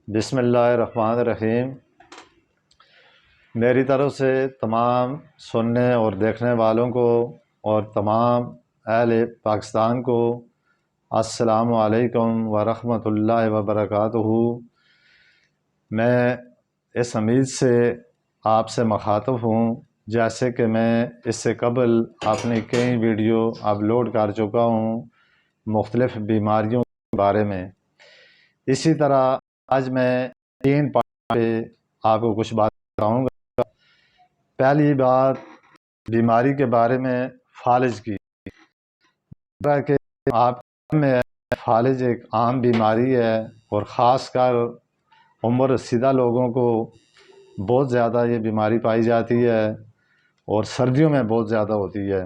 بسم اللہ الرحمن الرحیم۔ میری طرف سے تمام سننے اور دیکھنے والوں کو اور تمام اہل پاکستان کو السلام علیکم ورحمۃ اللہ وبرکاتہ۔ میں اس امید سے آپ سے مخاطب ہوں جیسے کہ میں اس سے قبل اپنی کئی ویڈیو اپلوڈ کر چکا ہوں مختلف بیماریوں کے بارے میں۔ اسی طرح آج میں 3 پارٹ پہ آپ کو کچھ بات بتاؤں گا۔ پہلی بات بیماری کے بارے میں فالج کی، کہ آپ میں فالج ایک عام بیماری ہے اور خاص کر عمر رسیدہ لوگوں کو بہت زیادہ یہ بیماری پائی جاتی ہے اور سردیوں میں بہت زیادہ ہوتی ہے،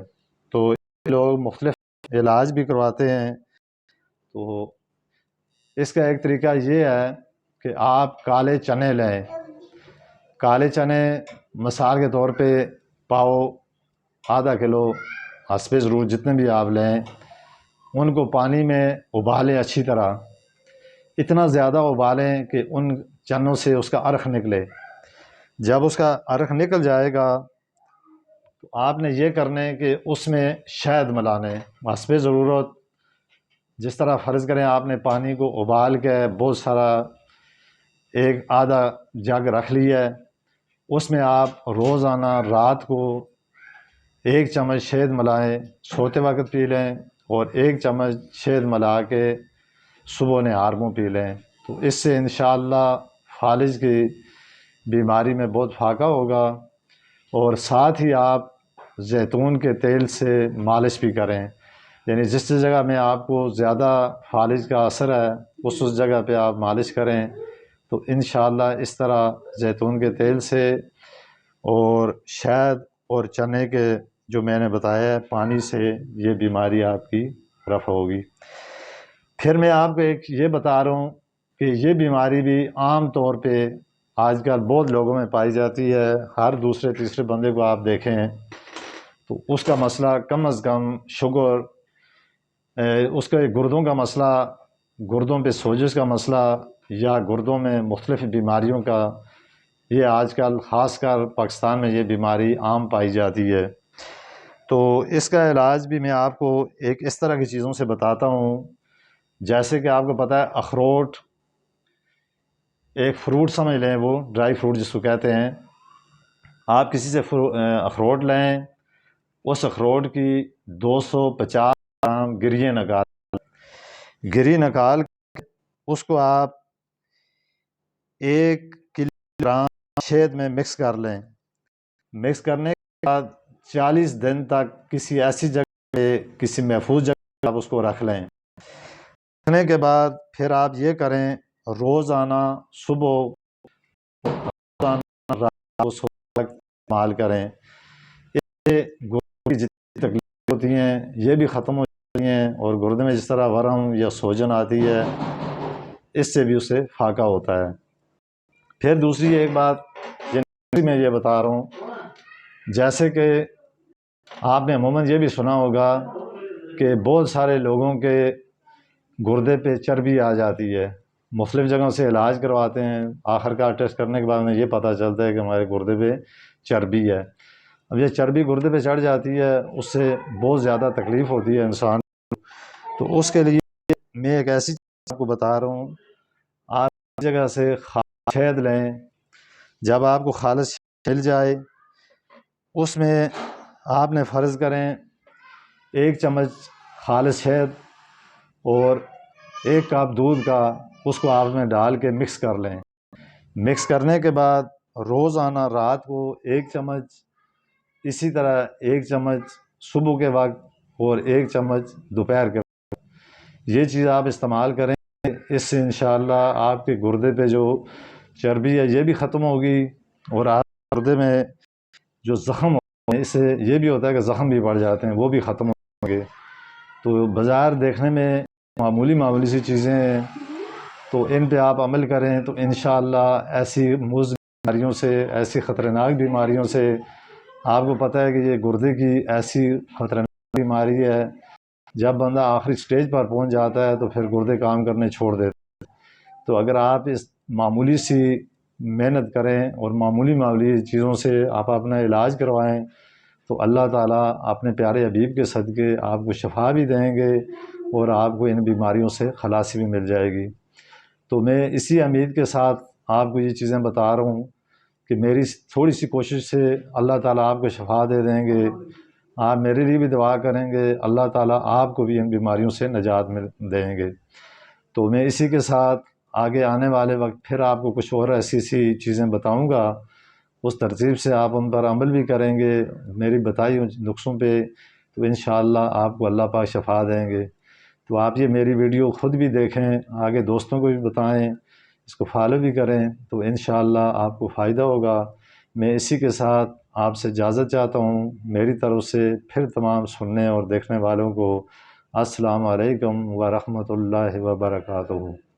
تو لوگ مختلف علاج بھی کرواتے ہیں۔ تو اس کا ایک طریقہ یہ ہے کہ آپ کالے چنے لیں۔ کالے چنے مثال کے طور پہ پاؤ، آدھا کلو، حسب ضرورت جتنے بھی آپ لیں، ان کو پانی میں ابالیں اچھی طرح، اتنا زیادہ ابالیں کہ ان چنوں سے اس کا عرق نکلے۔ جب اس کا عرق نکل جائے گا تو آپ نے یہ کرنا ہے کہ اس میں شہد ملانے حسب ضرورت۔ جس طرح فرض کریں آپ نے پانی کو ابال کے بہت سارا ایک آدھا جگ رکھ لیا ہے، اس میں آپ روزانہ رات کو 1 چمچ شہد ملائیں، سوتے وقت پی لیں، اور 1 چمچ شہد ملا کے صبح نہار منہ پی لیں۔ تو اس سے انشاءاللہ فالج کی بیماری میں بہت فائدہ ہوگا۔ اور ساتھ ہی آپ زیتون کے تیل سے مالش بھی کریں، یعنی جس جگہ میں آپ کو زیادہ فالج کا اثر ہے اس جگہ پہ آپ مالش کریں، تو انشاءاللہ اس طرح زیتون کے تیل سے اور شہد اور چنے کے جو میں نے بتایا ہے پانی سے یہ بیماری آپ کی رفع ہوگی۔ پھر میں آپ کو ایک یہ بتا رہا ہوں کہ یہ بیماری بھی عام طور پہ آج کل بہت لوگوں میں پائی جاتی ہے۔ ہر دوسرے تیسرے بندے کو آپ دیکھیں تو اس کا مسئلہ کم از کم شوگر، اس کے گردوں کا مسئلہ، گردوں پہ سوزش کا مسئلہ، یا گردوں میں مختلف بیماریوں کا، یہ آج کل خاص کر پاکستان میں یہ بیماری عام پائی جاتی ہے۔ تو اس کا علاج بھی میں آپ کو ایک اس طرح کی چیزوں سے بتاتا ہوں، جیسے کہ آپ کو پتہ ہے اخروٹ ایک فروٹ سمجھ لیں، وہ ڈرائی فروٹ جس کو کہتے ہیں۔ آپ کسی سے اخروٹ لیں، اس اخروٹ کی 250 گرام گری نکال اس کو آپ 1 کلو گرام شہد میں مکس کر لیں۔ مکس کرنے کے بعد 40 دن تک کسی ایسی جگہ پہ، کسی محفوظ جگہ پہ آپ اس کو رکھ لیں۔ رکھنے کے بعد پھر آپ یہ کریں، روزانہ صبح، روزانہ رات کو سوتے وقت استعمال کریں۔ اس سے گردے کی جتنی تکلیف ہوتی ہیں یہ بھی ختم ہو جاتی ہیں، اور گردے میں جس طرح ورم یا سوجن آتی ہے اس سے بھی اسے فاقہ ہوتا ہے۔ پھر دوسری ایک بات میں یہ بتا رہا ہوں، جیسے کہ آپ نے عموماً یہ بھی سنا ہوگا کہ بہت سارے لوگوں کے گردے پہ چربی آ جاتی ہے، مختلف جگہوں سے علاج کرواتے ہیں، آخر کار ٹیسٹ کرنے کے بعد انہیں یہ پتہ چلتا ہے کہ ہمارے گردے پہ چربی ہے۔ اب یہ چربی گردے پہ چڑھ جاتی ہے، اس سے بہت زیادہ تکلیف ہوتی ہے انسان کو۔ تو اس کے لیے میں ایک ایسی چیز آپ کو بتا رہا ہوں، آپ اس جگہ سے خالص شہد لیں۔ جب آپ کو خالص مل جائے، اس میں آپ نے فرض کریں 1 چمچ خالص شہد اور 1 کپ دودھ کا، اس کو آپ میں ڈال کے مکس کر لیں۔ مکس کرنے کے بعد روزانہ رات کو 1 چمچ، اسی طرح 1 چمچ صبح کے وقت اور 1 چمچ دوپہر کے وقت، یہ چیز آپ استعمال کریں۔ اس سے انشاءاللہ آپ کے گردے پہ جو چربی ہے یہ بھی ختم ہوگی، اور آپ کے گردے میں جو زخم ہوتے ہیں، اس سے یہ بھی ہوتا ہے کہ زخم بھی بڑھ جاتے ہیں، وہ بھی ختم ہوں گے۔ تو بازار دیکھنے میں معمولی سی چیزیں ہیں، تو ان پہ آپ عمل کریں تو انشاءاللہ ایسی مضر بیماریوں سے، ایسی خطرناک بیماریوں سے، آپ کو پتہ ہے کہ یہ گردے کی ایسی خطرناک بیماری ہے، جب بندہ آخری سٹیج پر پہنچ جاتا ہے تو پھر گردے کام کرنے چھوڑ دیتے ہیں۔ تو اگر آپ اس معمولی سی محنت کریں اور معمولی چیزوں سے آپ اپنا علاج کروائیں تو اللہ تعالیٰ اپنے پیارے حبیب کے صدقے آپ کو شفا بھی دیں گے اور آپ کو ان بیماریوں سے خلاصی بھی مل جائے گی۔ تو میں اسی امید کے ساتھ آپ کو یہ چیزیں بتا رہا ہوں کہ میری تھوڑی سی کوشش سے اللہ تعالیٰ آپ کو شفا دے دیں گے۔ آپ میرے لیے بھی دعا کریں گے، اللہ تعالیٰ آپ کو بھی ان بیماریوں سے نجات دیں گے۔ تو میں اسی کے ساتھ آگے آنے والے وقت پھر آپ کو کچھ اور ایسی چیزیں بتاؤں گا، اس ترتیب سے آپ ان پر عمل بھی کریں گے میری بتائی ہوئی نسخوں پہ، تو انشاءاللہ آپ کو اللہ پاک شفا دیں گے۔ تو آپ یہ میری ویڈیو خود بھی دیکھیں، آگے دوستوں کو بھی بتائیں، اس کو فالو بھی کریں، تو انشاءاللہ آپ کو فائدہ ہوگا۔ میں اسی کے ساتھ آپ سے اجازت چاہتا ہوں، میری طرف سے پھر تمام سننے اور دیکھنے والوں کو السلام علیکم ورحمۃ اللہ وبرکاتہ۔